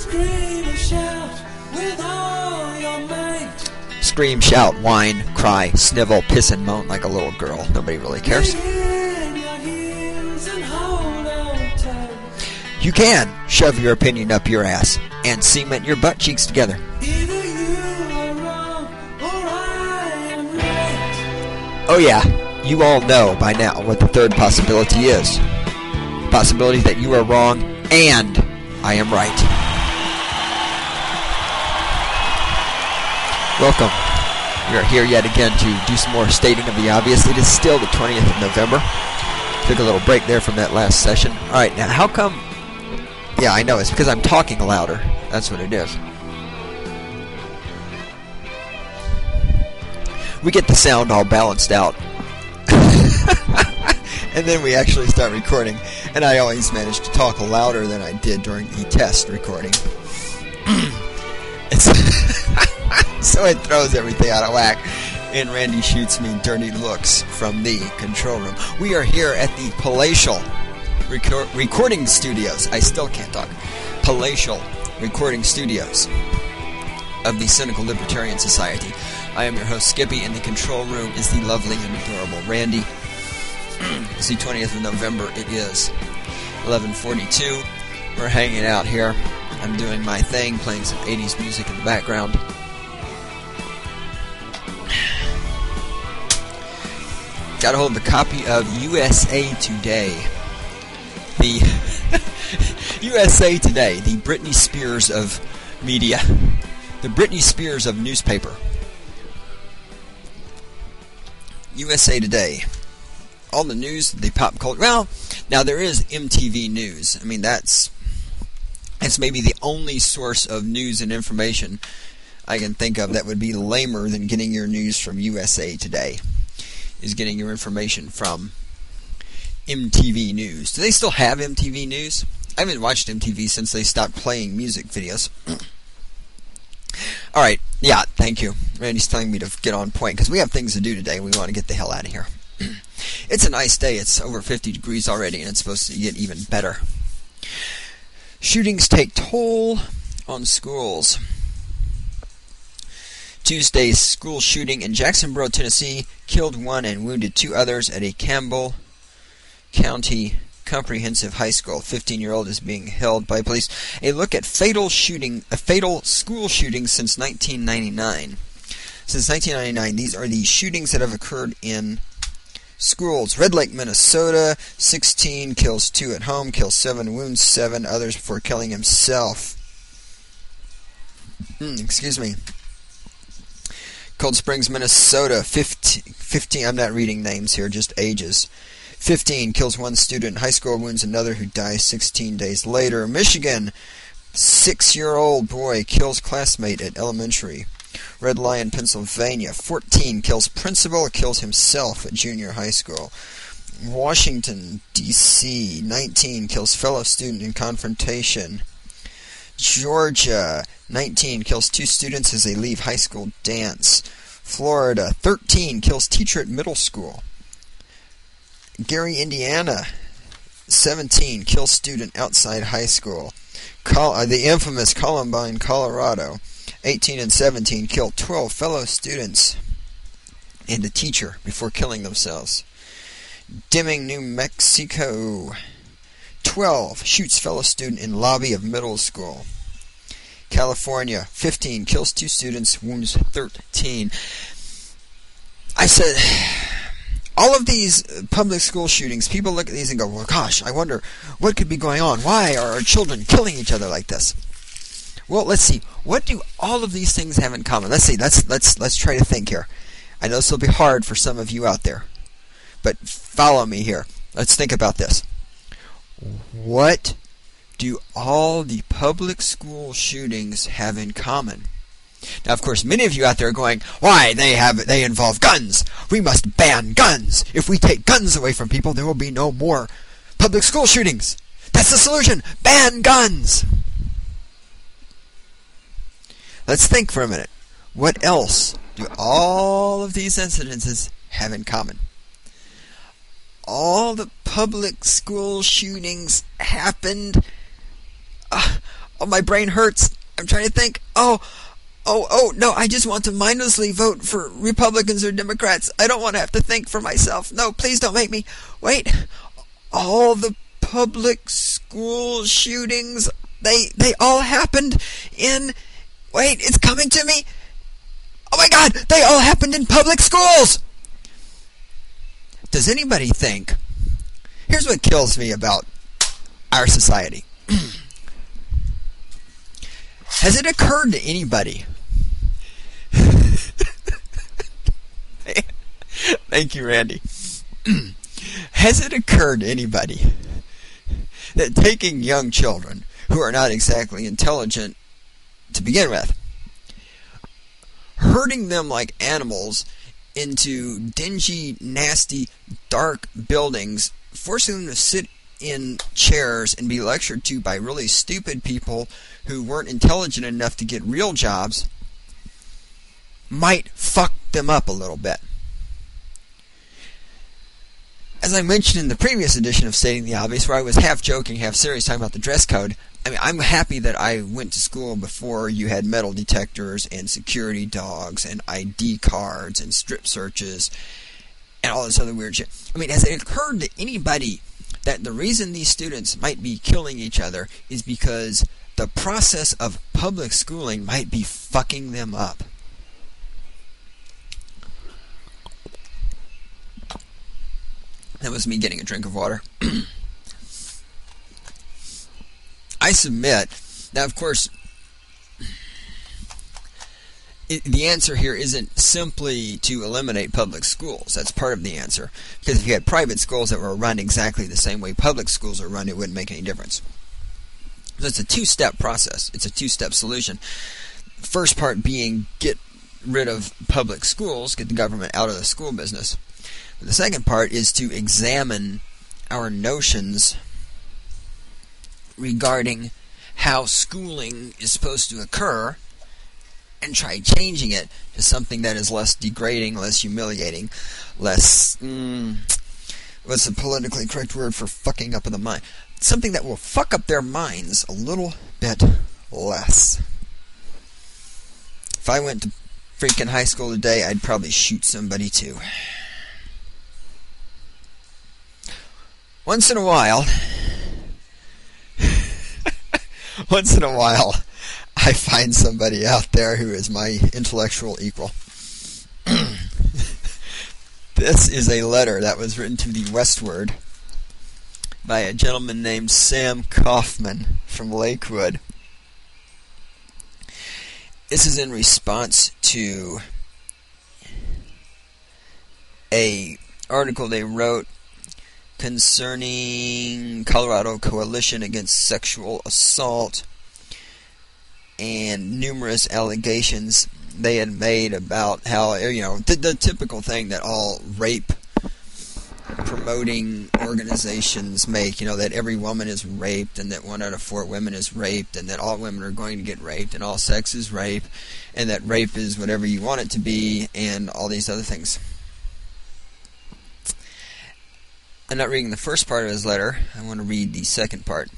Scream and shout with all your might. Scream, shout, whine, cry, snivel, piss and moan like a little girl. Nobody really cares. You can shove your opinion up your ass and cement your butt cheeks together. Oh yeah, you all know by now what the third possibility is. Possibility that you are wrong and I am right. Welcome. We are here yet again to do some more stating of the obvious. It is still the 20th of November. Took a little break there from that last session. Alright, now how come... Yeah, I know, it's because I'm talking louder. That's what it is. We get the sound all balanced out. And then we actually start recording. And I always manage to talk louder than I did during the test recording. So it throws everything out of whack. And Randy shoots me dirty looks from the control room. We are here at the palatial recording studios. I still can't talk. Palatial recording studios of the Cynical Libertarian Society. I am your host Skippy. In the control room is the lovely and adorable Randy. It's the 20th of November. It is 11:42. We're hanging out here. I'm doing my thing, playing some 80s music in the background. Got a hold of a copy of USA Today. The USA Today, the Britney Spears of media. The Britney Spears of newspaper. USA Today. All the news, the pop culture. Well, now there is MTV News. I mean, that's maybe the only source of news and information I can think of that would be lamer than getting your news from USA Today. Is getting your information from MTV News. Do they still have MTV News? I haven't watched MTV since they stopped playing music videos. Alright, yeah, thank you. Randy's telling me to get on point, because we have things to do today. We want to get the hell out of here. It's a nice day. It's over 50 degrees already, and it's supposed to get even better. Shootings take toll on schools. Tuesday's school shooting in Jacksonboro, Tennessee, killed one and wounded two others at a Campbell County Comprehensive High School. 15-year-old is being held by police. A look at fatal school shootings since 1999. Since 1999, these are the shootings that have occurred in schools. Red Lake, Minnesota, 16 kills 2 at home, kills 7, wounds 7 others before killing himself. Excuse me. Cold Springs, Minnesota, 15, I'm not reading names here, just ages. 15, kills 1 student in high school, wounds another who dies 16 days later. Michigan, 6-year-old boy kills classmate at elementary. Red Lion, Pennsylvania, 14, kills principal, kills himself at junior high school. Washington, D.C., 19, kills fellow student in confrontation. Georgia, 19, kills 2 students as they leave high school dance. Florida, 13, kills teacher at middle school. Gary, Indiana, 17, kills student outside high school. The infamous Columbine, Colorado, 18 and 17, killed 12 fellow students and the teacher before killing themselves. Deming, New Mexico, 12, shoots fellow student in lobby of middle school. California, 15, kills 2 students, wounds 13. I said, all of these public school shootings, people look at these and go, well, gosh, I wonder what could be going on. Why are our children killing each other like this? Well, let's see. What do all of these things have in common? Let's see. Let's try to think here. I know this will be hard for some of you out there, but follow me here. Let's think about this. What do all the public school shootings have in common? Now, of course, many of you out there are going, why, they involve guns. We must ban guns. If we take guns away from people, there will be no more public school shootings. That's the solution. Ban guns. Let's think for a minute. What else do all of these incidences have in common? All the public school shootings happened Oh, my brain hurts. I'm trying to think. Oh, no, I just want to mindlessly vote for Republicans or Democrats. I don't want to have to think for myself. No, please don't make me. Wait, all the public school shootings, they all happened in... Wait, it's coming to me. Oh my God, they all happened in public schools. Does anybody think... Here's what kills me about our society. Has it occurred to anybody... Thank you, Randy. Has it occurred to anybody that taking young children who are not exactly intelligent to begin with, herding them like animals into dingy, nasty, dark buildings, forcing them to sit in chairs and be lectured to by really stupid people who weren't intelligent enough to get real jobs, might fuck them up a little bit? As I mentioned in the previous edition of Stating the Obvious, where I was half joking, half serious, talking about the dress code, I mean, I'm happy that I went to school before you had metal detectors and security dogs and ID cards and strip searches and all this other weird shit. I mean, has it occurred to anybody that the reason these students might be killing each other is because the process of public schooling might be fucking them up? That was me getting a drink of water. I submit. Now, of course, the answer here isn't simply to eliminate public schools. That's part of the answer. Because if you had private schools that were run exactly the same way public schools are run, it wouldn't make any difference. So it's a two-step process. It's a two-step solution. First part being get rid of public schools, get the government out of the school business. The second part is to examine our notions regarding how schooling is supposed to occur and try changing it to something that is less degrading, less humiliating, less... what's the politically correct word for fucking up of the mind? Something that will fuck up their minds a little bit less. If I went to freaking high school today, I'd probably shoot somebody too. Once in a while, I find somebody out there who is my intellectual equal. This is a letter that was written to the Westward by a gentleman named Sam Kaufman from Lakewood. This is in response to an article they wrote concerning Colorado Coalition Against Sexual Assault and numerous allegations they had made about how, the typical thing that all rape promoting organizations make, that every woman is raped and that 1 out of 4 women is raped and that all women are going to get raped and all sex is rape and that rape is whatever you want it to be and all these other things. I'm not reading the first part of his letter. I want to read the second part.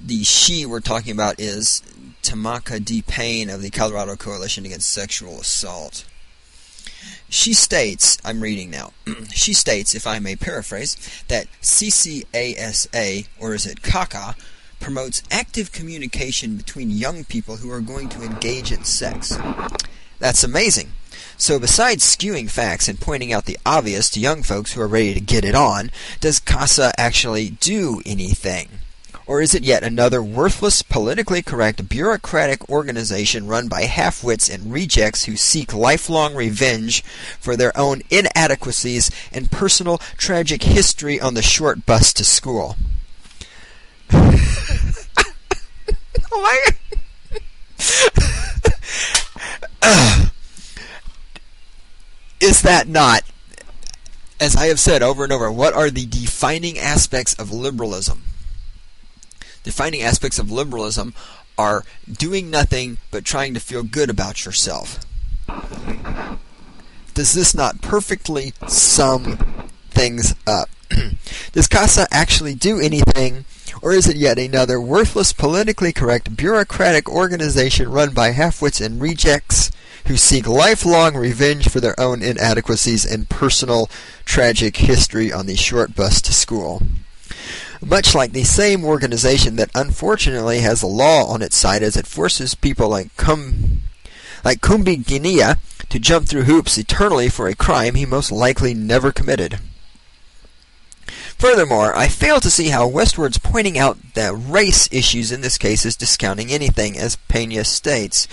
The she we're talking about is Tamaka D. Payne of the Colorado Coalition Against Sexual Assault. She states, I'm reading now, she states, if I may paraphrase, that CCASA, or is it CACA, promotes active communication between young people who are going to engage in sex. That's amazing. So besides skewing facts and pointing out the obvious to young folks who are ready to get it on, does CASA actually do anything? Or is it yet another worthless, politically correct, bureaucratic organization run by half-wits and rejects who seek lifelong revenge for their own inadequacies and personal tragic history on the short bus to school? Oh my God. Is that not, as I have said over and over, what are the defining aspects of liberalism? Defining aspects of liberalism are doing nothing but trying to feel good about yourself. Does this not perfectly sum things up? Does CASA actually do anything, Or is it yet another worthless, politically correct, bureaucratic organization run by half-wits and rejects who seek lifelong revenge for their own inadequacies and personal tragic history on the short bus to school? Much like the same organization that unfortunately has a law on its side as it forces people like Kumbi Guinea to jump through hoops eternally for a crime he most likely never committed. Furthermore, I fail to see how Westward's pointing out the race issues in this case is discounting anything, as Pena states.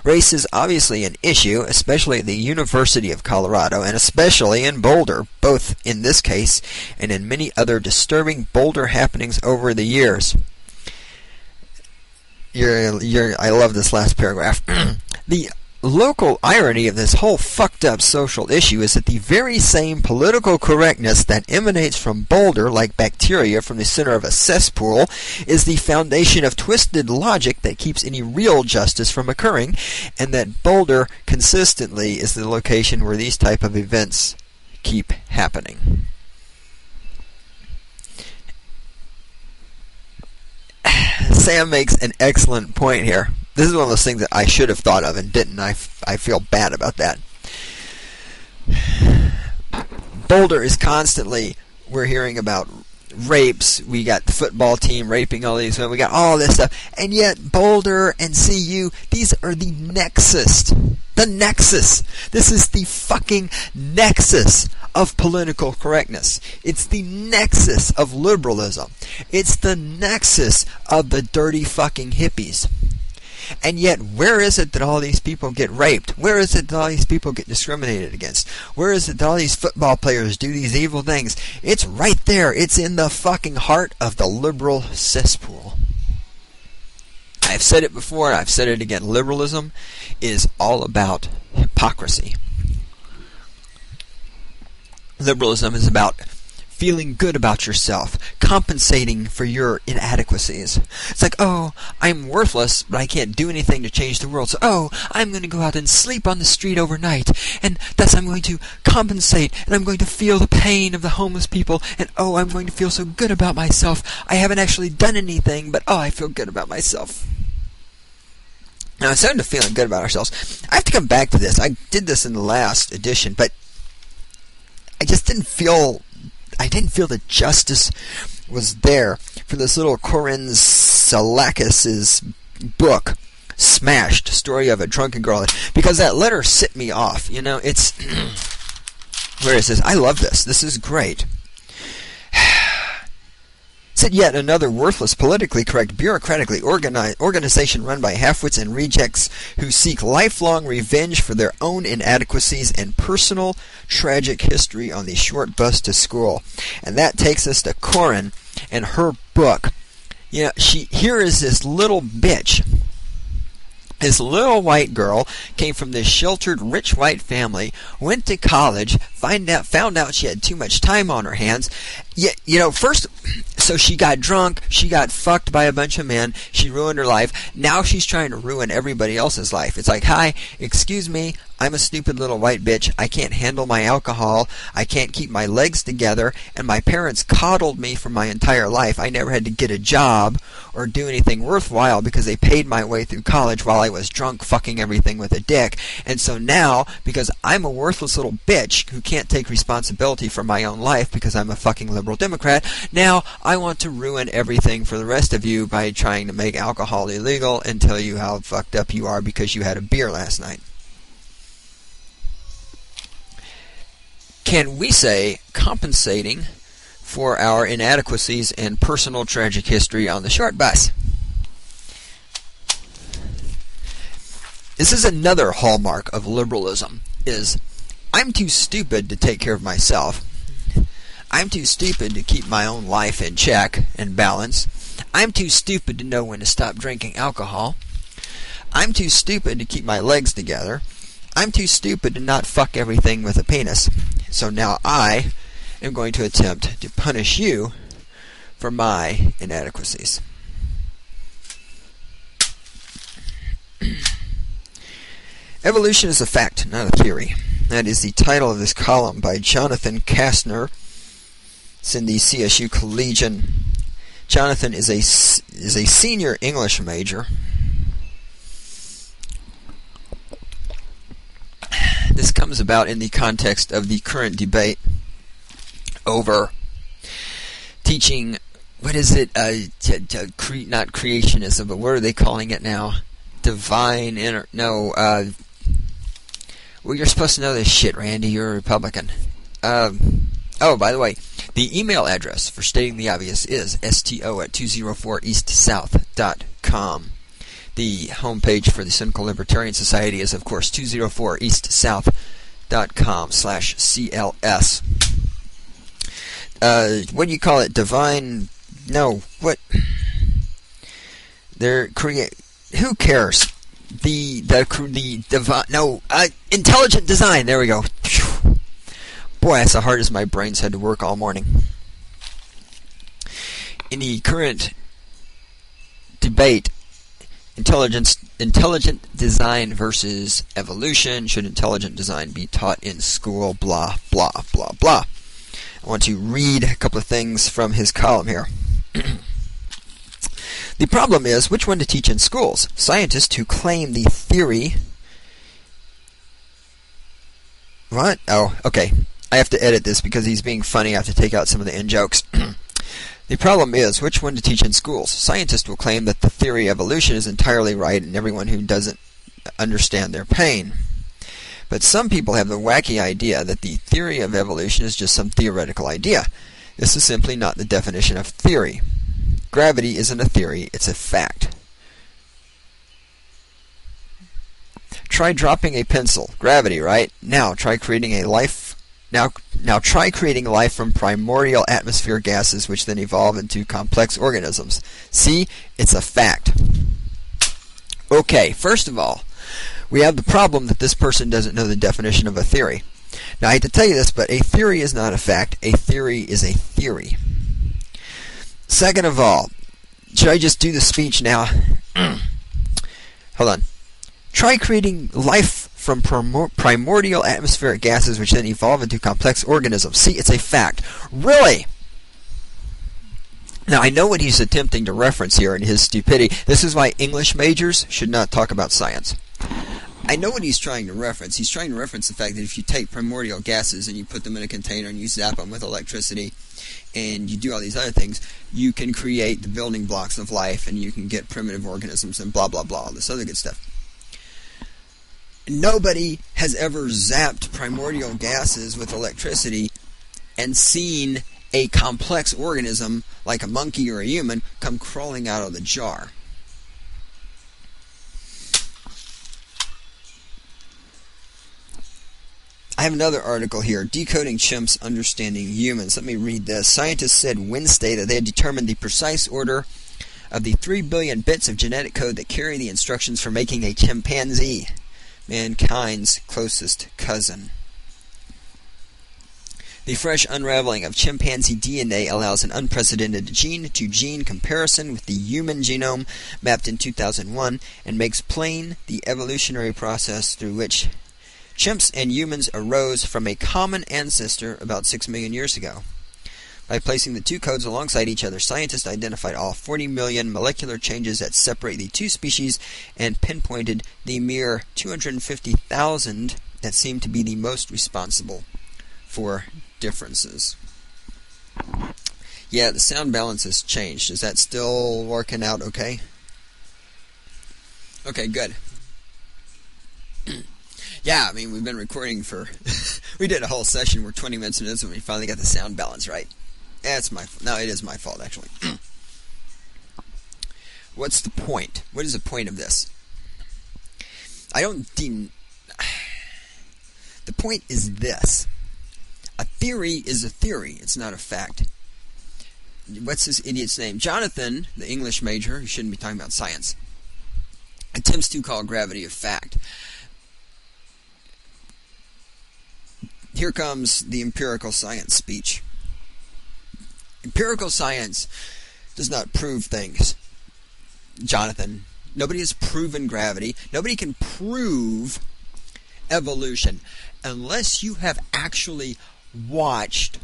Race is obviously an issue, especially at the University of Colorado, and especially in Boulder, both in this case and in many other disturbing Boulder happenings over the years. I love this last paragraph. The local irony of this whole fucked up social issue is that the very same political correctness that emanates from Boulder, like bacteria from the center of a cesspool, is the foundation of twisted logic that keeps any real justice from occurring, and that Boulder consistently is the location where these type of events keep happening. Sam makes an excellent point here. This is one of those things that I should have thought of and didn't. I feel bad about that. Boulder is constantly, we're hearing about rapes. We got the football team raping all these women. We got all this stuff. And yet Boulder and CU, these are the nexus. The nexus. This is the fucking nexus of political correctness. It's the nexus of liberalism. It's the nexus of the dirty fucking hippies. And yet, where is it that all these people get raped? Where is it that all these people get discriminated against? Where is it that all these football players do these evil things? It's right there. It's in the fucking heart of the liberal cesspool. I've said it before, and I've said it again. Liberalism is all about hypocrisy. Liberalism is about feeling good about yourself, compensating for your inadequacies. It's like, oh, I'm worthless, but I can't do anything to change the world, so, oh, I'm going to go out and sleep on the street overnight, and thus I'm going to compensate, and I'm going to feel the pain of the homeless people, and oh, I'm going to feel so good about myself. I haven't actually done anything, but oh, I feel good about myself. Now, instead of feeling good about ourselves, I have to come back to this. I did this in the last edition, but I just didn't feel that justice was there for this little Corinne Salakis's book, Smashed, Story of a Drunken Girl, because that letter set me off. You know, it's where it says, I love this. This is great. Said yet another worthless, politically correct, bureaucratically organization run by half-wits and rejects who seek lifelong revenge for their own inadequacies and personal tragic history on the short bus to school. And that takes us to Corinne and her book. You know, here is this little bitch. This little white girl came from this sheltered, rich white family, went to college, found out she had too much time on her hands. Yet, you know, first, so she got drunk, she got fucked by a bunch of men, she ruined her life. Now she's trying to ruin everybody else's life. It's like, hi, excuse me, I'm a stupid little white bitch. I can't handle my alcohol. I can't keep my legs together. And my parents coddled me for my entire life. I never had to get a job or do anything worthwhile because they paid my way through college while I was drunk fucking everything with a dick. And so now, because I'm a worthless little bitch who can't take responsibility for my own life because I'm a fucking liberal Democrat, now I want to ruin everything for the rest of you by trying to make alcohol illegal and tell you how fucked up you are because you had a beer last night. Can we say compensating for our inadequacies and personal tragic history on the short bus? This is another hallmark of liberalism, is I'm too stupid to take care of myself. I'm too stupid to keep my own life in check and balance. I'm too stupid to know when to stop drinking alcohol. I'm too stupid to keep my legs together. I'm too stupid to not fuck everything with a penis. So now I am going to attempt to punish you for my inadequacies. Evolution is a fact, not a theory. That is the title of this column by Jonathan Kastner. It's in the CSU Collegian Jonathan is a senior English major. This comes about in the context of the current debate over teaching, what is it, not creationism, but what are they calling it now? Divine, well, you're supposed to know this shit, Randy, you're a Republican. Oh, by the way, the email address for stating the obvious is sto@204eastsouth.com. The homepage for the Cynical Libertarian Society is, of course, 204eastsouth.com/CLS. What do you call it? Divine? No. What? Who cares? The divine? No. Intelligent design. There we go. Boy, that's the hardest my brain's had to work all morning. In the current debate, intelligent design versus evolution. Should intelligent design be taught in school? Blah, blah, blah, blah. I want to read a couple of things from his column here. The problem is which one to teach in schools. Scientists who claim the theory... What? Oh, okay. I have to edit this because he's being funny. I have to take out some of the in-jokes. The problem is which one to teach in schools. Scientists will claim that the theory of evolution is entirely right and everyone who doesn't understand their pain. But some people have the wacky idea that the theory of evolution is just some theoretical idea. This is simply not the definition of theory. Gravity isn't a theory, it's a fact. Try dropping a pencil. Gravity, right? Now try creating a life. Now try creating life from primordial atmosphere gases which then evolve into complex organisms. See? It's a fact. Okay, first of all, we have the problem that this person doesn't know the definition of a theory. Now, I hate to tell you this, but a theory is not a fact. A theory is a theory. Second of all, should I just do the speech now? Hold on. Try creating life from primordial atmospheric gases which then evolve into complex organisms. See, it's a fact. Really? Now, I know what he's attempting to reference here in his stupidity. This is why English majors should not talk about science. I know what he's trying to reference. He's trying to reference the fact that if you take primordial gases and you put them in a container and you zap them with electricity and you do all these other things, you can create the building blocks of life and you can get primitive organisms and blah, blah, blah, all this other good stuff. Nobody has ever zapped primordial gases with electricity and seen a complex organism like a monkey or a human come crawling out of the jar. I have another article here, Decoding Chimps, Understanding Humans. Let me read this. Scientists said Wednesday that they had determined the precise order of the 3 billion bits of genetic code that carry the instructions for making a chimpanzee, mankind's closest cousin. The fresh unraveling of chimpanzee DNA allows an unprecedented gene-to-gene comparison with the human genome mapped in 2001 and makes plain the evolutionary process through which chimps and humans arose from a common ancestor about 6 million years ago. By placing the two codes alongside each other, scientists identified all 40 million molecular changes that separate the two species and pinpointed the mere 250,000 that seem to be the most responsible for differences. Yeah, the sound balance has changed. Is that still working out okay? Okay, good. Yeah, I mean, we've been recording for... we did a whole session. We're 20 minutes into this when we finally got the sound balance right. No, it is my fault, actually. What's the point? What is the point of this? The point is this. A theory is a theory. It's not a fact. What's this idiot's name? Jonathan, the English major, who shouldn't be talking about science, attempts to call gravity a fact. Here comes the empirical science speech. Empirical science does not prove things, Jonathan. Nobody has proven gravity. Nobody can prove evolution unless you have actually watched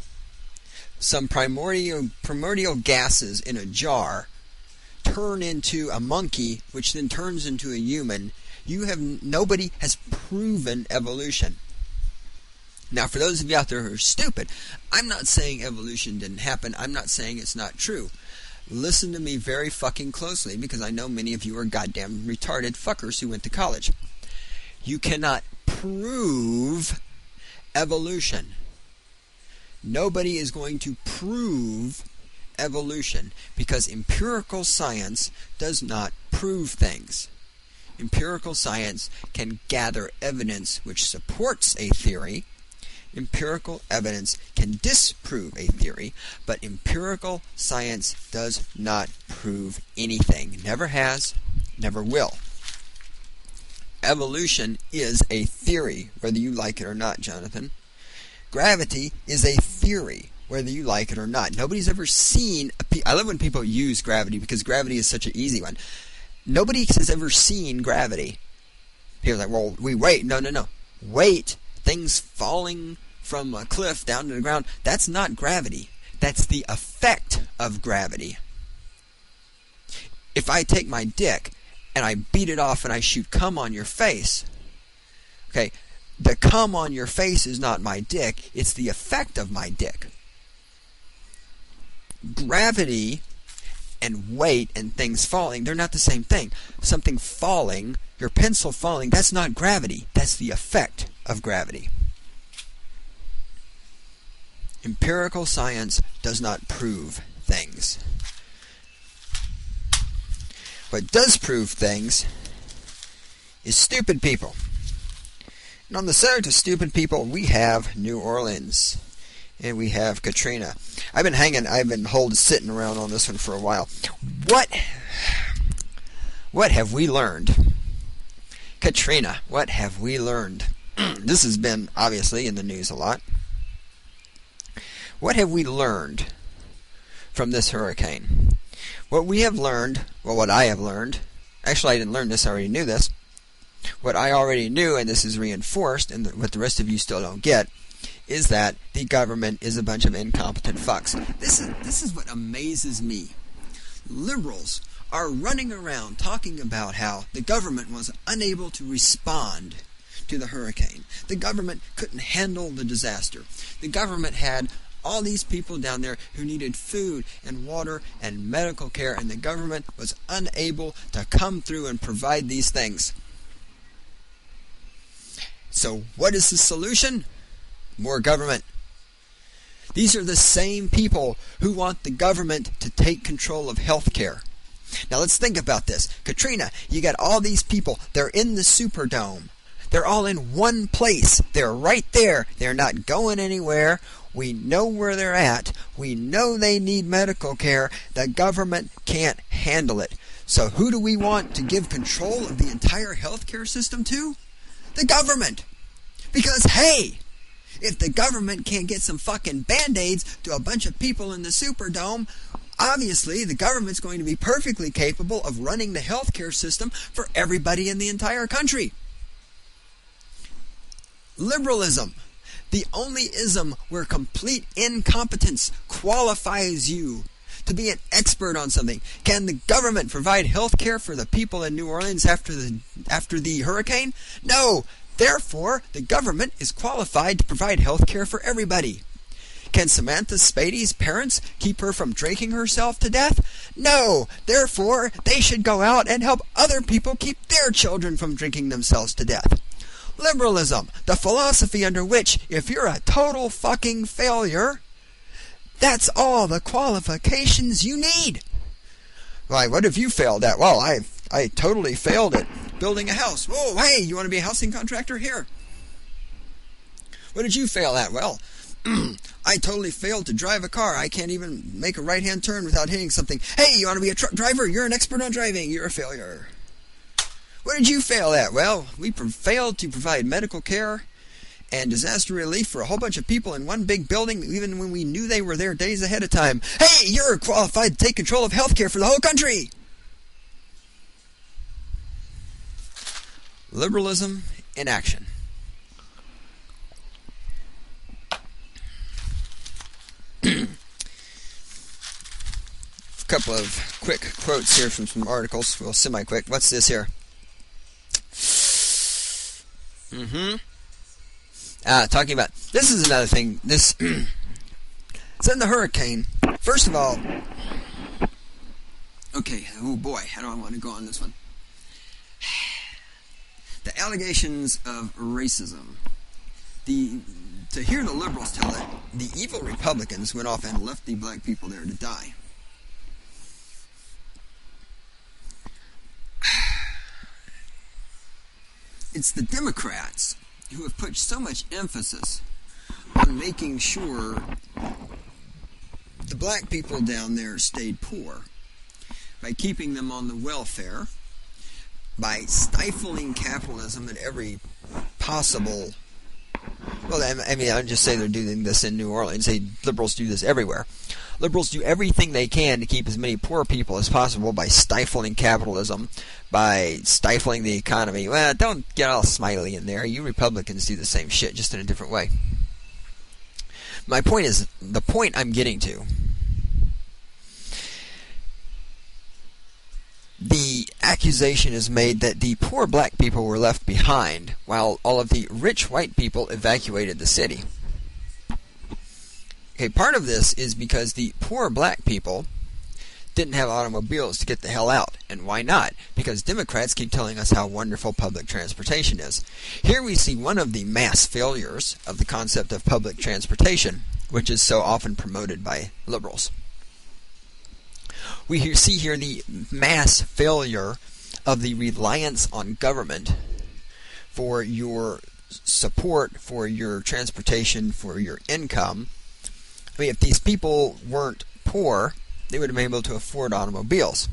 some primordial gases in a jar turn into a monkey, which then turns into a human, nobody has proven evolution. Now, for those of you out there who are stupid, I'm not saying evolution didn't happen. I'm not saying it's not true. Listen to me very fucking closely, because I know many of you are goddamn retarded fuckers who went to college. You cannot prove evolution. Nobody is going to prove evolution, because empirical science does not prove things. Empirical science can gather evidence which supports a theory. Empirical evidence can disprove a theory, but empirical science does not prove anything. Never has, never will. Evolution is a theory, whether you like it or not, Jonathan. Gravity is a theory, whether you like it or not. Nobody's ever seen I love when people use gravity, because gravity is such an easy one. Nobody has ever seen gravity. People are like, well, we wait. No. Weight, things falling from a cliff down to the ground, that's not gravity. That's the effect of gravity. If I take my dick and I beat it off and I shoot cum on your face, okay, the cum on your face is not my dick, it's the effect of my dick. Gravity and weight and things falling, they're not the same thing. Something falling, your pencil falling, that's not gravity. That's the effect of gravity. Empirical science does not prove things. What does prove things is stupid people. And on the subject of stupid people, we have New Orleans. And we have Katrina. I've been sitting around on this one for a while. What have we learned? Katrina, what have we learned? This has been, obviously, in the news a lot. What have we learned from this hurricane? What we have learned, well, what I have learned, actually I didn't learn this, I already knew this. What I already knew, and this is reinforced, and what the rest of you still don't get, is that the government is a bunch of incompetent fucks. This is what amazes me. Liberals are running around talking about how the government was unable to respond to the hurricane. The government couldn't handle the disaster. The government had all these people down there who needed food and water and medical care, and the government was unable to come through and provide these things. So what is the solution? More government. These are the same people who want the government to take control of health care. Now let's think about this. Katrina, you got all these people. They're in the Superdome. They're all in one place. They're right there. They're not going anywhere. We know where they're at. We know they need medical care. The government can't handle it. So who do we want to give control of the entire healthcare system to? The government. Because, hey, if the government can't get some fucking Band-Aids to a bunch of people in the Superdome, obviously the government's going to be perfectly capable of running the healthcare system for everybody in the entire country. Liberalism. The only ism where complete incompetence qualifies you to be an expert on something. Can the government provide health care for the people in New Orleans after the hurricane? No. Therefore, the government is qualified to provide health care for everybody. Can Samantha Spady's parents keep her from drinking herself to death? No. Therefore, they should go out and help other people keep their children from drinking themselves to death. Liberalism, the philosophy under which, if you're a total fucking failure, that's all the qualifications you need. Why, what have you failed at? Well, I totally failed at building a house. Whoa, hey, you want to be a housing contractor? Here. What did you fail at? Well, I totally failed to drive a car. I can't even make a right-hand turn without hitting something. Hey, you want to be a truck driver? You're an expert on driving. You're a failure. What did you fail at? Well, we failed to provide medical care and disaster relief for a whole bunch of people in one big building, even when we knew they were there days ahead of time. Hey, you're qualified to take control of healthcare for the whole country. Liberalism in action. couple of quick quotes here from some articles. Well, semi-quick. What's this here? Talking about, this is another thing. This, send the hurricane. First of all, okay, oh boy, how do I want to go on this one? The allegations of racism. To hear the liberals tell it, the evil Republicans went off and left the black people there to die. It's the Democrats who have put so much emphasis on making sure the black people down there stayed poor by keeping them on the welfare, by stifling capitalism at every possible. Well, I mean, I'm just saying they're doing this in New Orleans. Liberals do this everywhere. Liberals do everything they can to keep as many poor people as possible by stifling capitalism, by stifling the economy. Well, don't get all smiley in there. You Republicans do the same shit, just in a different way. My point is, the point I'm getting to, the accusation is made that the poor black people were left behind while all of the rich white people evacuated the city. Okay, part of this is because the poor black people didn't have automobiles to get the hell out. And why not? Because Democrats keep telling us how wonderful public transportation is. Here we see one of the mass failures of the concept of public transportation, which is so often promoted by liberals. We see here the mass failure of the reliance on government for your support, for your transportation, for your income. I mean, if these people weren't poor, they would have been able to afford automobiles.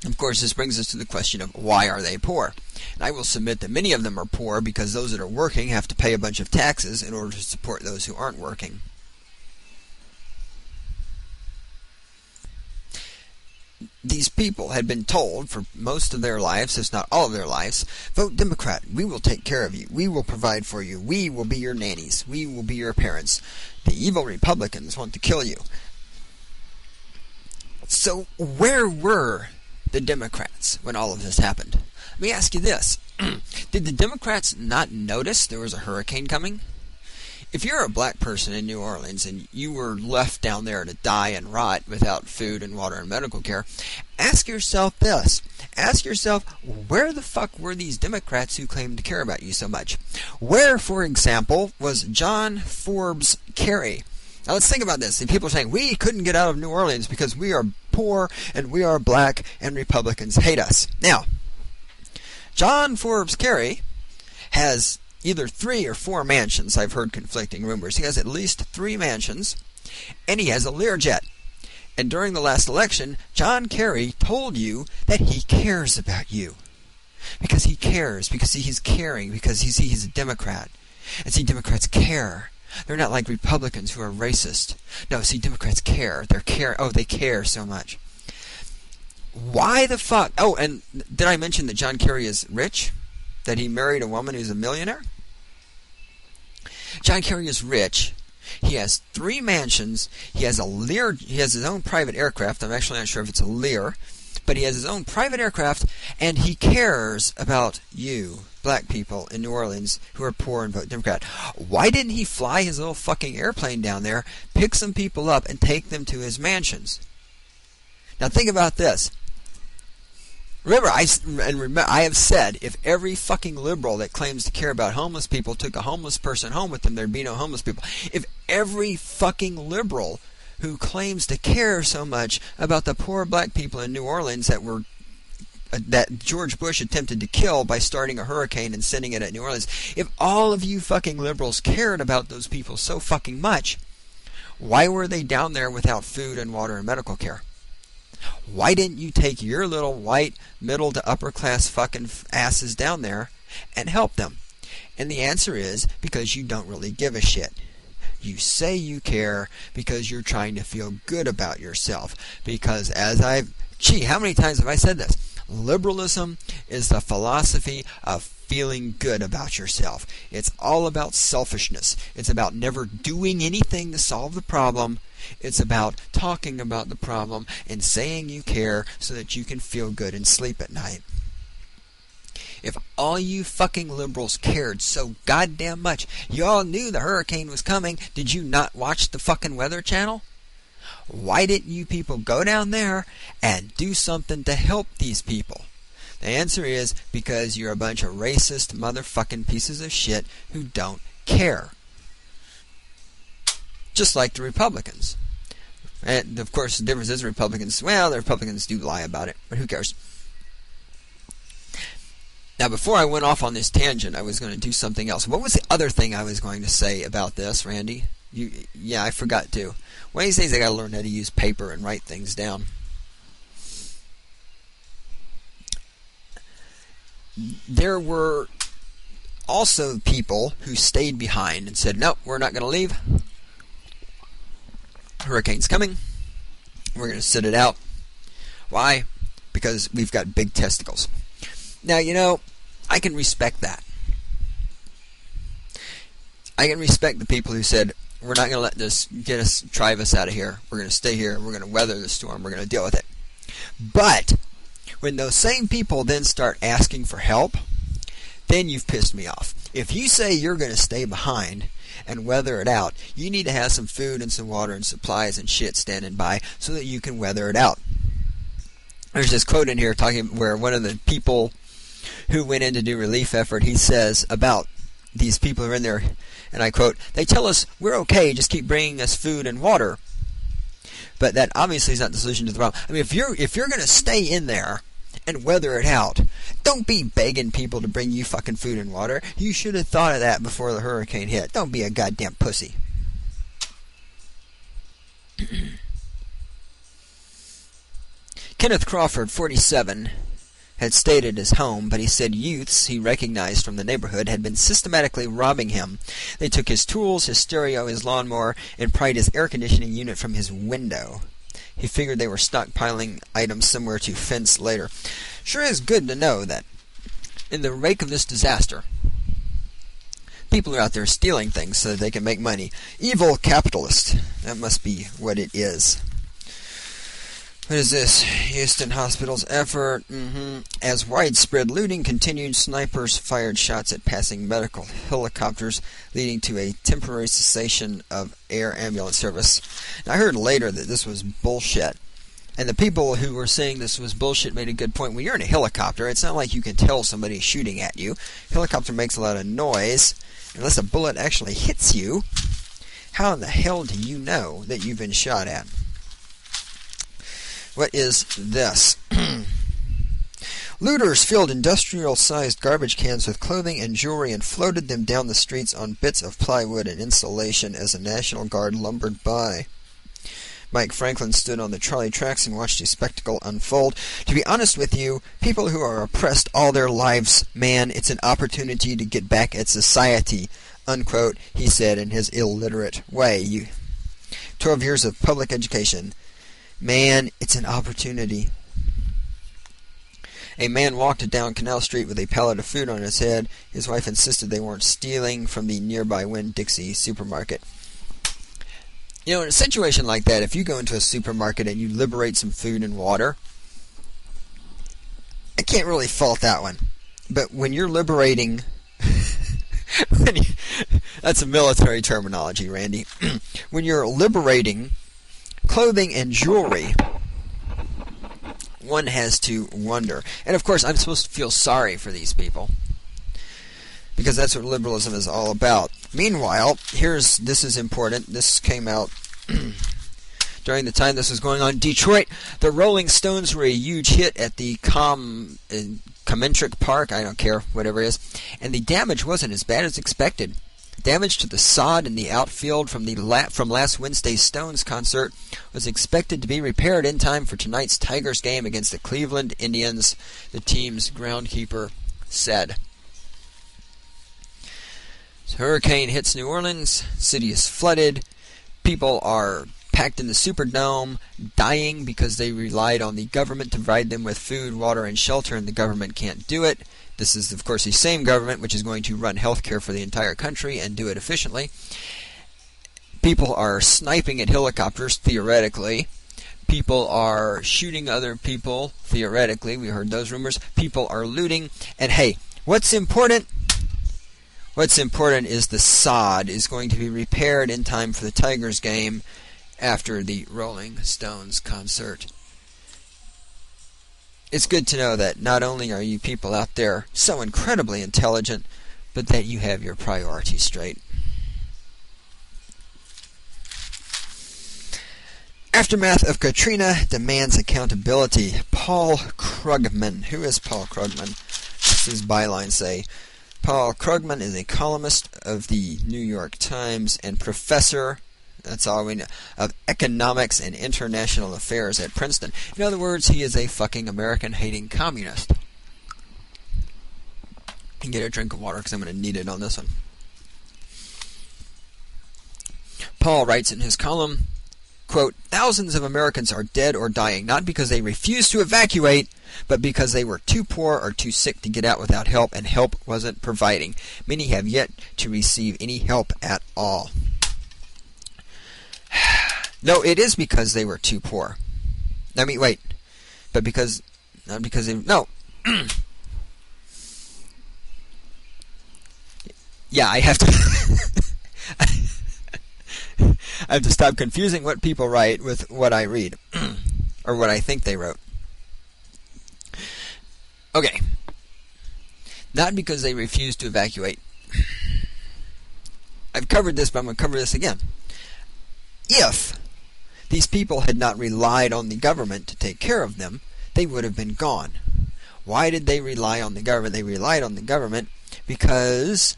Of course, this brings us to the question of why are they poor? And I will submit that many of them are poor because those that are working have to pay a bunch of taxes in order to support those who aren't working. These people had been told for most of their lives, if not all of their lives, vote Democrat. We will take care of you. We will provide for you. We will be your nannies. We will be your parents. The evil Republicans want to kill you. So where were the Democrats when all of this happened? Let me ask you this. Did the Democrats not notice there was a hurricane coming? If you're a black person in New Orleans and you were left down there to die and rot without food and water and medical care, ask yourself this. Ask yourself, where the fuck were these Democrats who claimed to care about you so much? Where, for example, was John Forbes Carey? Now let's think about this. And people are saying, we couldn't get out of New Orleans because we are poor and we are black and Republicans hate us. Now, John Forbes Carey has either 3 or 4 mansions. I've heard conflicting rumors. He has at least 3 mansions, and he has a Learjet. And during the last election, John Kerry told you that he cares about you. Because he cares, because he's caring, because he's a Democrat. And see, Democrats care. They're not like Republicans who are racist. No, see, Democrats care. They care so much. Why the fuck? Oh, and did I mention that John Kerry is rich? That he married a woman who's a millionaire? John Kerry is rich. He has 3 mansions. He has a Lear. He has his own private aircraft. I'm actually not sure if it's a Lear, but he has his own private aircraft, and he cares about you, black people in New Orleans who are poor and vote Democrat. Why didn't he fly his little fucking airplane down there, pick some people up, and take them to his mansions? Now think about this. Remember, I have said, if every fucking liberal that claims to care about homeless people took a homeless person home with them, there'd be no homeless people. If every fucking liberal who claims to care so much about the poor black people in New Orleans that George Bush attempted to kill by starting a hurricane and sending it at New Orleans, if all of you fucking liberals cared about those people so fucking much, why were they down there without food and water and medical care? Why didn't you take your little white middle to upper class fucking asses down there and help them? And the answer is because you don't really give a shit. You say you care because you're trying to feel good about yourself. Because how many times have I said this? Liberalism is the philosophy of feeling good about yourself. It's all about selfishness. It's about never doing anything to solve the problem. It's about talking about the problem and saying you care so that you can feel good and sleep at night. If all you fucking liberals cared so goddamn much, you all knew the hurricane was coming, did you not watch the fucking Weather Channel? Why didn't you people go down there and do something to help these people? The answer is because you're a bunch of racist motherfucking pieces of shit who don't care. Just like the Republicans. And of course the difference is the Republicans do lie about it, but who cares? Now, before I went off on this tangent, I was going to do something else. What was the other thing I was going to say about this, Randy? Yeah, I forgot to. One of these days I got to learn how to use paper and write things down. There were also people who stayed behind and said, nope, we're not going to leave. Hurricane's coming. We're going to sit it out. Why? Because we've got big testicles. Now, you know, I can respect that. I can respect the people who said, we're not going to let this drive us out of here. We're going to stay here. We're going to weather the storm. We're going to deal with it. But when those same people then start asking for help, then you've pissed me off. If you say you're going to stay behind and weather it out, you need to have some food and some water and supplies and shit standing by so that you can weather it out. There's this quote in here talking where one of the people who went in to do relief effort, he says about these people who are in there, and I quote, they tell us we're okay, just keep bringing us food and water. But that obviously is not the solution to the problem. I mean, if you're going to stay in there and weather it out, don't be begging people to bring you fucking food and water. You should have thought of that before the hurricane hit. Don't be a goddamn pussy. Kenneth Crawford, 47, had stayed at his home, but he said youths he recognized from the neighborhood had been systematically robbing him. They took his tools, his stereo, his lawnmower, and pried his air conditioning unit from his window. He figured they were stockpiling items somewhere to fence later. Sure is good to know that in the wake of this disaster, people are out there stealing things so that they can make money. Evil capitalist. That must be what it is. What is this? Houston Hospital's effort. As widespread looting continued, snipers fired shots at passing medical helicopters, leading to a temporary cessation of air ambulance service. Now, I heard later that this was bullshit. And the people who were saying this was bullshit made a good point. When you're in a helicopter, it's not like you can tell somebody's shooting at you. A helicopter makes a lot of noise. Unless a bullet actually hits you, how in the hell do you know that you've been shot at? What is this? Looters filled industrial-sized garbage cans with clothing and jewelry and floated them down the streets on bits of plywood and insulation as the National Guard lumbered by. Mike Franklin stood on the trolley tracks and watched the spectacle unfold. To be honest with you, people who are oppressed all their lives, man, it's an opportunity to get back at society, unquote, he said in his illiterate way. 12 years of public education. Man, it's an opportunity. A man walked down Canal Street with a pallet of food on his head. His wife insisted they weren't stealing from the nearby Winn-Dixie supermarket. You know, in a situation like that, if you go into a supermarket and you liberate some food and water, I can't really fault that one. But when you're liberating... that's a military terminology, Randy. When you're liberating clothing and jewelry, one has to wonder. And of course, I'm supposed to feel sorry for these people, because that's what liberalism is all about. Meanwhile, this is important. This came out during the time this was going on. Detroit, the Rolling Stones were a huge hit at the Commentric Park, I don't care, whatever it is, and the damage wasn't as bad as expected. Damage to the sod in the outfield from last Wednesday's Stones concert was expected to be repaired in time for tonight's Tigers game against the Cleveland Indians, the team's groundskeeper said. So hurricane hits New Orleans, city is flooded, people are packed in the Superdome, dying because they relied on the government to provide them with food, water, and shelter, and the government can't do it. This is, of course, the same government which is going to run healthcare for the entire country and do it efficiently. People are sniping at helicopters, theoretically. People are shooting other people, theoretically. We heard those rumors. People are looting. And hey, what's important? What's important is the sod is going to be repaired in time for the Tigers game after the Rolling Stones concert. It's good to know that not only are you people out there so incredibly intelligent, but that you have your priorities straight. Aftermath of Katrina demands accountability. Paul Krugman. Who is Paul Krugman? What's his byline say? Paul Krugman is a columnist of the New York Times and professor, that's all we know, of economics and international affairs at Princeton. In other words, he is a fucking American-hating communist. You can get a drink of water because I'm going to need it on this one. Paul writes in his column, quote, thousands of Americans are dead or dying, not because they refused to evacuate, but because they were too poor or too sick to get out without help, and help wasn't providing. Many have yet to receive any help at all. No, it is because they were too poor. I mean, wait. But because... Not because they... No. Yeah, I have to... I have to stop confusing what people write with what I read. Or what I think they wrote. Okay. Not because they refused to evacuate. I've covered this, but I'm going to cover this again. If these people had not relied on the government to take care of them, they would have been gone. Why did they rely on the government? They relied on the government because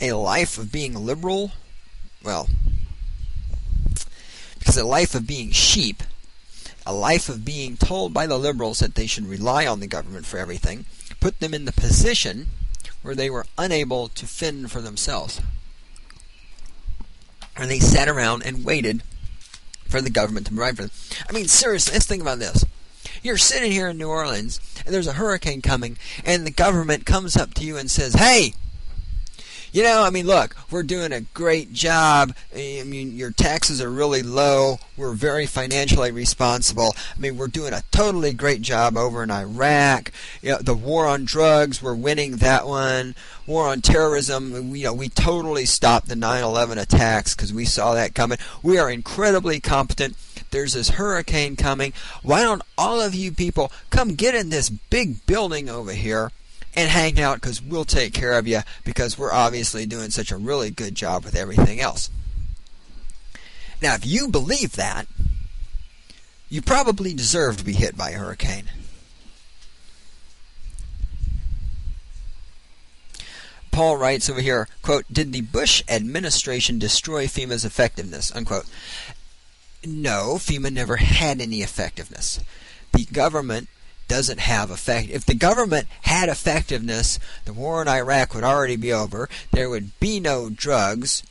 a life of being liberal, because a life of being sheep, a life of being told by the liberals that they should rely on the government for everything, put them in the position where they were unable to fend for themselves. And they sat around and waited for the government to provide for them. I mean, seriously, let's think about this. You're sitting here in New Orleans, and there's a hurricane coming, and the government comes up to you and says, hey, you know, I mean, look, we're doing a great job. I mean, your taxes are really low. We're very financially responsible. I mean, we're doing a totally great job over in Iraq. You know, the war on drugs, we're winning that one. War on terrorism, we totally stopped the 9/11 attacks because we saw that coming. We are incredibly competent. There's this hurricane coming. Why don't all of you people come get in this big building over here and hang out, because we'll take care of you, because we're obviously doing such a really good job with everything else. Now, if you believe that, you probably deserve to be hit by a hurricane. Paul writes over here, quote, did the Bush administration destroy FEMA's effectiveness, unquote. No, FEMA never had any effectiveness. The government doesn't have effect. If the government had effectiveness, the war in Iraq would already be over. There would be no drugs.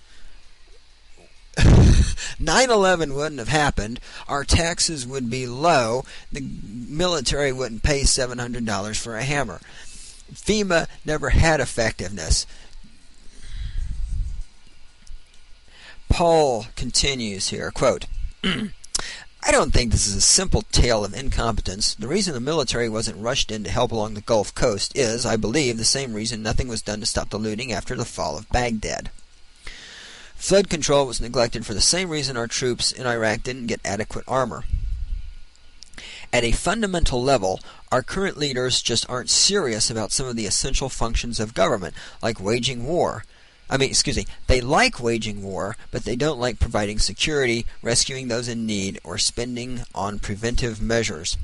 9/11 wouldn't have happened. Our taxes would be low. The military wouldn't pay $700 for a hammer. FEMA never had effectiveness. Paul continues here, quote, I don't think this is a simple tale of incompetence. The reason the military wasn't rushed in to help along the Gulf Coast is, I believe, the same reason nothing was done to stop the looting after the fall of Baghdad. Flood control was neglected for the same reason our troops in Iraq didn't get adequate armor. At a fundamental level, our current leaders just aren't serious about some of the essential functions of government, like waging war. They like waging war, but they don't like providing security, rescuing those in need, or spending on preventive measures.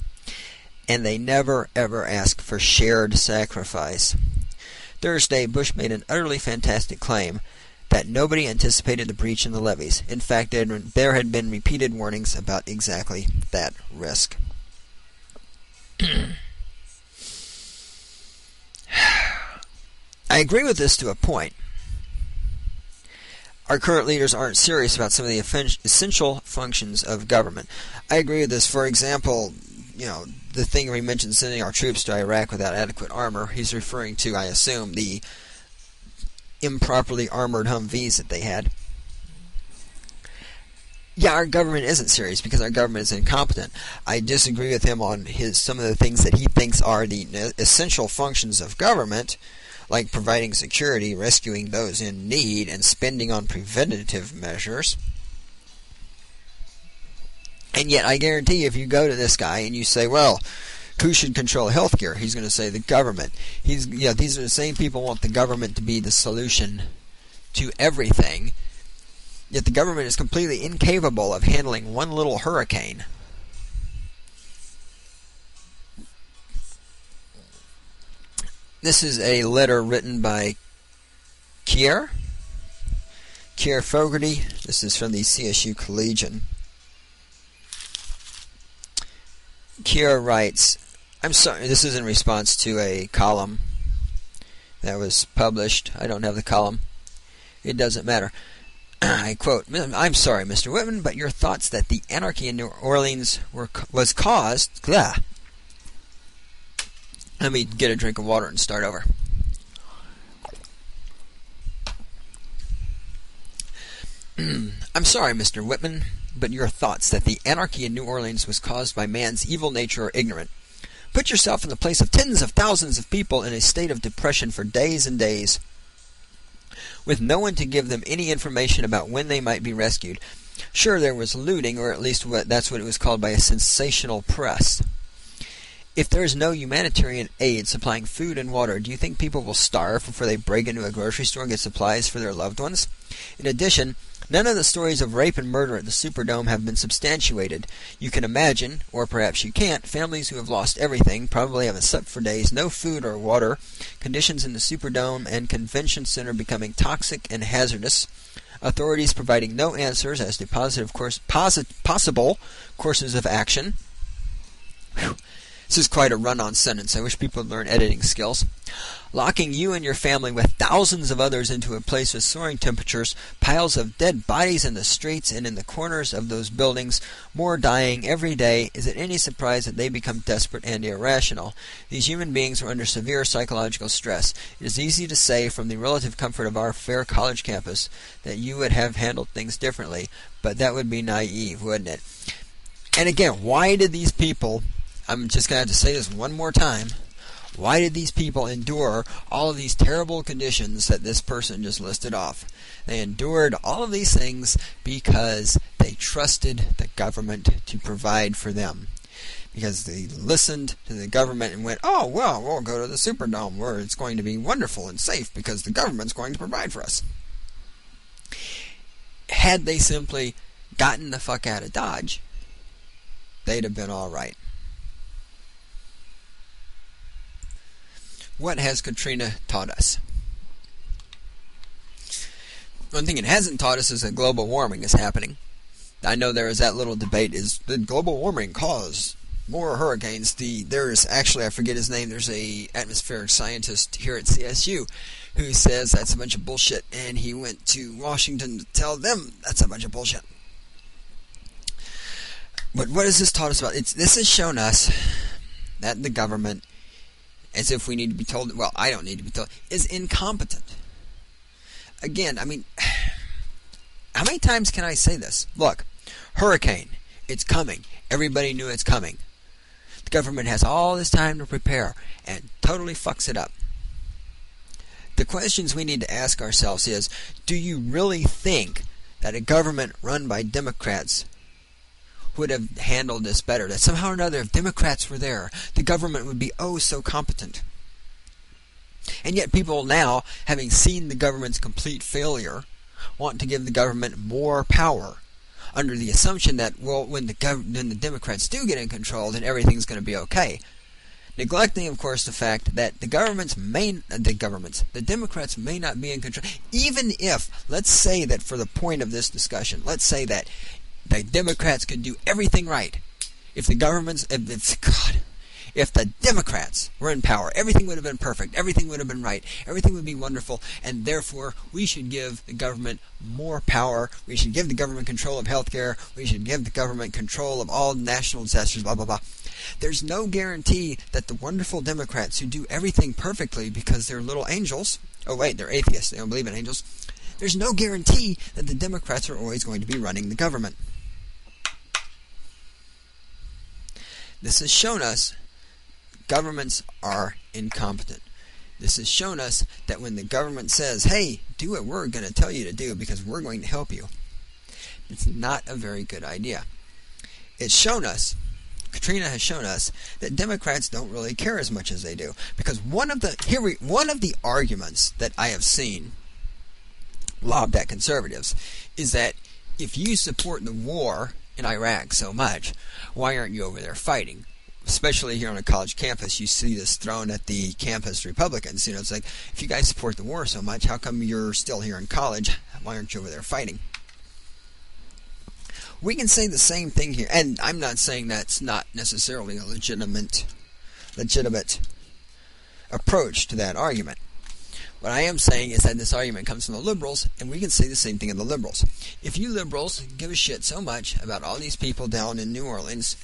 And they never, ever ask for shared sacrifice. Thursday, Bush made an utterly fantastic claim that nobody anticipated the breach in the levees. In fact, there had been repeated warnings about exactly that risk. I agree with this to a point. Our current leaders aren't serious about some of the essential functions of government. I agree with this. For example, the thing where he mentioned sending our troops to Iraq without adequate armor, he's referring to, I assume, the improperly armored Humvees that they had. Yeah, our government isn't serious because our government is incompetent. I disagree with him on some of the things that he thinks are the essential functions of government, like providing security, rescuing those in need, and spending on preventative measures. And yet, I guarantee if you go to this guy and you say, well, who should control healthcare? He's going to say the government. These are the same people who want the government to be the solution to everything. Yet the government is completely incapable of handling one little hurricane. This is a letter written by Kier Fogarty. This is from the CSU Collegian. Kier writes, I'm sorry, this is in response to a column that was published. I don't have the column. It doesn't matter. I quote, I'm sorry, Mr. Whitman, but your thoughts that the anarchy in New Orleans was caused... Blah. Let me get a drink of water and start over. I'm sorry, Mr. Whitman, but your thoughts that the anarchy in New Orleans was caused by man's evil nature are ignorant. Put yourself in the place of tens of thousands of people in a state of depression for days and days, with no one to give them any information about when they might be rescued. Sure, there was looting, or at least that's what it was called by a sensational press. If there is no humanitarian aid supplying food and water, do you think people will starve before they break into a grocery store and get supplies for their loved ones? In addition, none of the stories of rape and murder at the Superdome have been substantiated. You can imagine, or perhaps you can't, families who have lost everything, probably haven't slept for days, no food or water, conditions in the Superdome and Convention Center becoming toxic and hazardous, authorities providing no answers as to possible courses of action. Whew. This is quite a run-on sentence. I wish people would learn editing skills. Locking you and your family with thousands of others into a place with soaring temperatures, piles of dead bodies in the streets and in the corners of those buildings, more dying every day. Is it any surprise that they become desperate and irrational? These human beings are under severe psychological stress. It is easy to say from the relative comfort of our fair college campus that you would have handled things differently, but that would be naive, wouldn't it? And again, why did these people... I'm just going to have to say this one more time. Why did these people endure all of these terrible conditions that this person just listed off? They endured all of these things because they trusted the government to provide for them. Because they listened to the government and went, oh, well, we'll go to the Superdome where it's going to be wonderful and safe because the government's going to provide for us. Had they simply gotten the fuck out of Dodge, they'd have been all right. What has Katrina taught us? One thing it hasn't taught us is that global warming is happening. I know there is that little debate, did global warming cause more hurricanes? There's actually, I forget his name, there's a atmospheric scientist here at CSU who says that's a bunch of bullshit, and he went to Washington to tell them that's a bunch of bullshit. But what has this taught us about? This has shown us that the government, as if we need to be told, well, I don't need to be told, is incompetent. Again, I mean, how many times can I say this? Look, hurricane, it's coming. Everybody knew it's coming. The government has all this time to prepare and totally fucks it up. The questions we need to ask ourselves is, do you really think that a government run by Democrats would have handled this better? That somehow or another, if Democrats were there, the government would be oh so competent. And yet people now, having seen the government's complete failure, want to give the government more power, under the assumption that, well, when the Democrats do get in control, then everything's going to be okay. Neglecting, of course, the fact that the Democrats may not be in control. Even if, let's say that for the point of this discussion, let's say that the Democrats could do everything right. If the government's, If the Democrats were in power, everything would have been perfect, everything would have been right, everything would be wonderful, and therefore we should give the government more power, we should give the government control of healthcare, we should give the government control of all national disasters, blah, blah, blah. There's no guarantee that the wonderful Democrats who do everything perfectly because they're little angels, oh wait, they're atheists, they don't believe in angels, there's no guarantee that the Democrats are always going to be running the government. This has shown us governments are incompetent. This has shown us that when the government says, hey, do what we're going to tell you to do because we're going to help you, it's not a very good idea. It's shown us, Katrina has shown us, that Democrats don't really care as much as they do. Because one of the arguments that I have seen lobbed at conservatives is that if you support the war in Iraq so much, why aren't you over there fighting? Especially here on a college campus, you see this thrown at the campus Republicans. It's like, if you guys support the war so much, how come you're still here in college? Why aren't you over there fighting? We can say the same thing here, and I'm not saying that's not necessarily a legitimate approach to that argument. What I am saying is that this argument comes from the liberals, and we can say the same thing of the liberals. If you liberals give a shit so much about all these people down in New Orleans,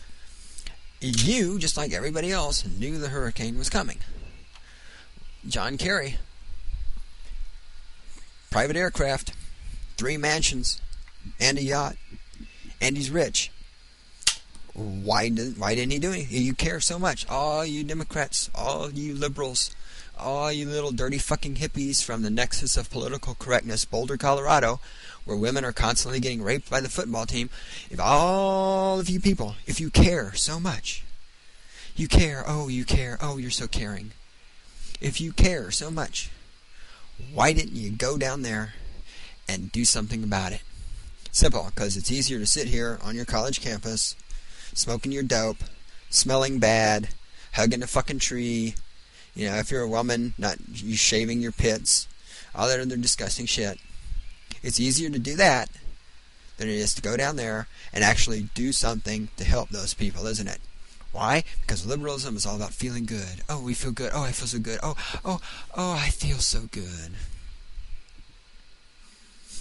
you, just like everybody else, knew the hurricane was coming. John Kerry, private aircraft, 3 mansions, and a yacht, and he's rich. Why didn't he do anything? You care so much. All you Democrats, all you liberals, all you little dirty fucking hippies from the nexus of political correctness, Boulder, Colorado, where women are constantly getting raped by the football team. If all of you people, if you care so much, you care, oh you're so caring. If you care so much, why didn't you go down there and do something about it? Simple, because it's easier to sit here on your college campus, smoking your dope, smelling bad, hugging a fucking tree. If you're a woman, not you shaving your pits, all that other disgusting shit. It's easier to do that than it is to go down there and actually do something to help those people, isn't it? Why? Because liberalism is all about feeling good. Oh, we feel good. Oh, I feel so good. Oh, I feel so good.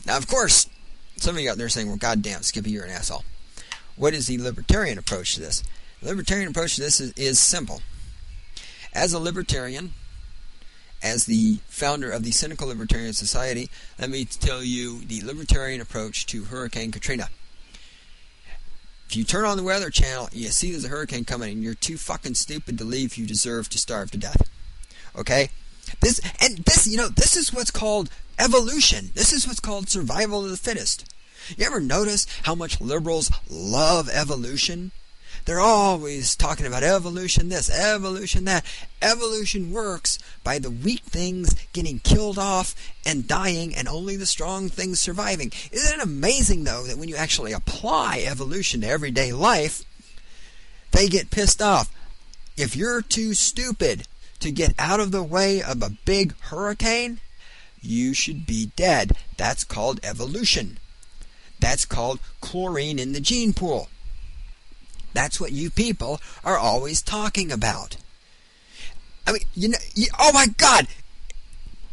Now, of course, some of you out there are saying, well, goddamn, Skippy, you're an asshole. What is the libertarian approach to this? The libertarian approach to this is simple. As a libertarian, as the founder of the Cynical Libertarian Society, let me tell you the libertarian approach to Hurricane Katrina. If you turn on the Weather Channel and you see there's a hurricane coming and you're too fucking stupid to leave, you deserve to starve to death. Okay? This is what's called evolution. This is what's called survival of the fittest. You ever notice how much liberals love evolution? They're always talking about evolution this, evolution that. Evolution works by the weak things getting killed off and dying and only the strong things surviving. Isn't it amazing, though, that when you actually apply evolution to everyday life, they get pissed off? If you're too stupid to get out of the way of a big hurricane, you should be dead. That's called evolution. That's called chlorine in the gene pool. That's what you people are always talking about. I mean, oh my God!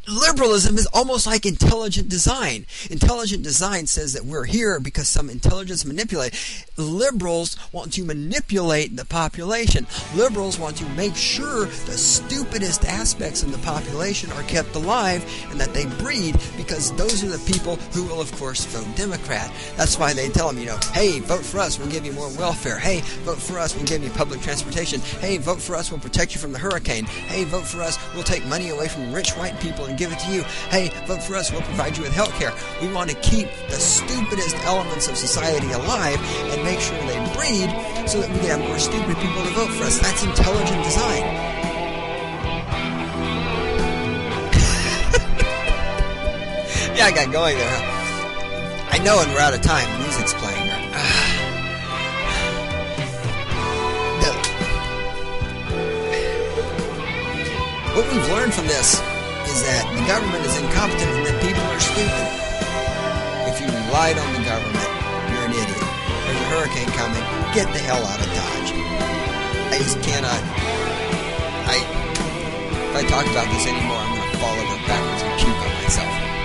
Liberalism is almost like intelligent design. Intelligent design says that we're here because some intelligence manipulates. Liberals want to manipulate the population. Liberals want to make sure the stupidest aspects of the population are kept alive and that they breed, because those are the people who will, of course, vote Democrat. That's why they tell them, hey, vote for us, we'll give you more welfare. Hey, vote for us, we'll give you public transportation. Hey, vote for us, we'll protect you from the hurricane. Hey, vote for us, we'll take money away from rich white people and give it to you. Hey, vote for us, we'll provide you with health care. We want to keep the stupidest elements of society alive and make sure they breed so that we can have more stupid people to vote for us. That's intelligent design. Yeah, I got going there, huh? I know, and we're out of time. The music's playing here. What we've learned from this is that the government is incompetent and that people are stupid. If you relied on the government, you're an idiot. There's a hurricane coming. Get the hell out of Dodge. I just cannot. If I talk about this anymore, I'm going to fall over backwards and puke on myself.